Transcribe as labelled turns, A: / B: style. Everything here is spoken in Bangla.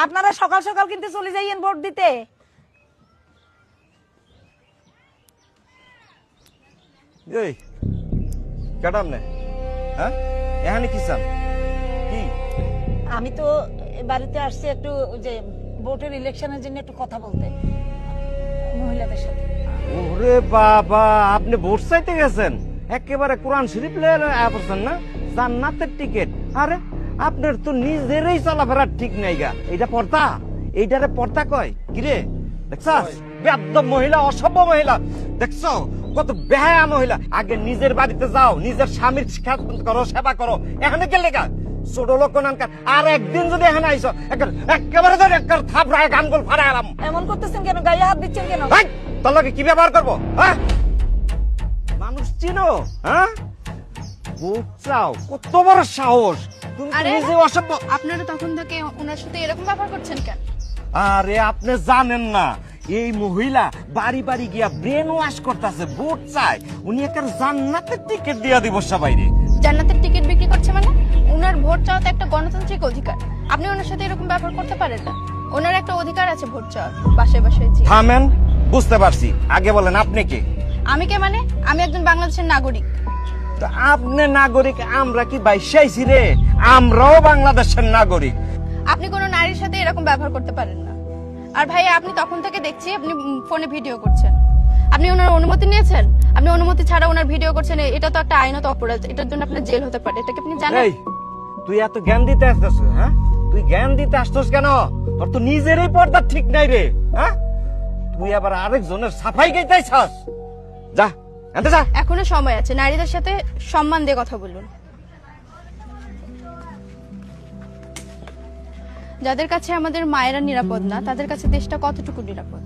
A: আপনারা সকাল সকাল কিন্তু চলে যাইয়েন ভোট দিতে।
B: এই কাটাম না, হ্যাঁ এখানে কি চান কি?
A: আমি তো বাড়িতে আসছি একটু যে ভোটের ইলেকশনের জন্য একটু কথা বলতে মহিলাদের সাথে।
B: ওরে বাবা, আপনি ভোট চাইতে গেছেন? একেবারে কোরআন শরীফ লয়ে পড়ছেন না? জান্নাতের টিকিট। আরে আপনার তো নিজেরই চলাফেরার ঠিক নাই গা। এটা পর্দা, এইটারে পর্দা কয় কিরে? দেখছস বেয়াদব মহিলা, অসভ্য মহিলা, দেখছো কত বেহায়া মহিলা। আগে নিজের বাড়িতে যাও, নিজের স্বামীর খেদমত করো, সেবা করো। এখানে গেলে গা ছোট লোক নানকার। আর একদিন যদি এখানে আইসো একেবারে ধরে একবার থাপড়ায় গানগুল ফাড়ায় আলাম।
A: এমন করতেছেন কেন? গায়ে হাত দিচ্ছেন কেন?
B: তোর লোকে কি ব্যবহার করবো? হ্যাঁ মানুষ চিনো? হ্যাঁ ভোট চাও, কত বড় সাহস! তুমি তো নিজে অসভ্য।
C: আপনারা তখন থেকে ওনার সাথে এরকম ব্যবহার করছেন কেন?
B: আরে আপনি জানেন না, এই মহিলা বাড়ি বাড়ি গিয়া ব্রেন ওয়াশ করতেছে, ভোট চায়। উনি একটা জান্নাতের টিকিট দিয়া দিব সবাইরে।
C: জান্নাতের টিকিট বিক্রি করছে মানে? ওনার ভোট চাওয়া তো একটা গণতান্ত্রিক অধিকার। আপনি ওনার সাথে এরকম ব্যবহার করতে পারেন না। ওনার একটা অধিকার আছে ভোট চাওয়ার, বাসায় বাসায় জি।
B: থামেন, বুঝতে পারছি। আগে বলেন আপনি কি?
C: আমি কে মানে? আমি একজন বাংলাদেশের নাগরিক।
B: তো আপনি নাগরিক, আমরা কি বাইশাইছি রে? আমরাও বাংলাদেশের নাগরিক।
C: আপনি কোনো নারীর সাথে এরকম ব্যবহার করতে পারেন না। আর ভাইয়া, আপনি তখন থেকে দেখছি আপনি ফোনে ভিডিও করছেন। আপনি ওনার অনুমতি নিয়েছেন? আপনি অনুমতি ছাড়া ওনার ভিডিও করছেন, এটা তো একটা আইনত অপরাধ। এটার জন্য আপনার জেল হতে পারে। এটা কি আপনি জানেন?
B: এই তুই এত জ্ঞান দিতে আসতেছ? হ্যাঁ তুই জ্ঞান দিতে আসছস কেন? তোর তো নিজেরই পর্দা ঠিক নাই রে। হ্যাঁ তুই আবার আরেকজনের সাফাই গাইতেছস। যা এনতে যা।
C: এখনো সময় আছে, নারীদের সাথে সম্মান দিয়ে কথা বলুন। যাদের কাছে আমাদের মায়েরা নিরাপদ না, তাদের কাছে দেশটা কতটুকু নিরাপদ?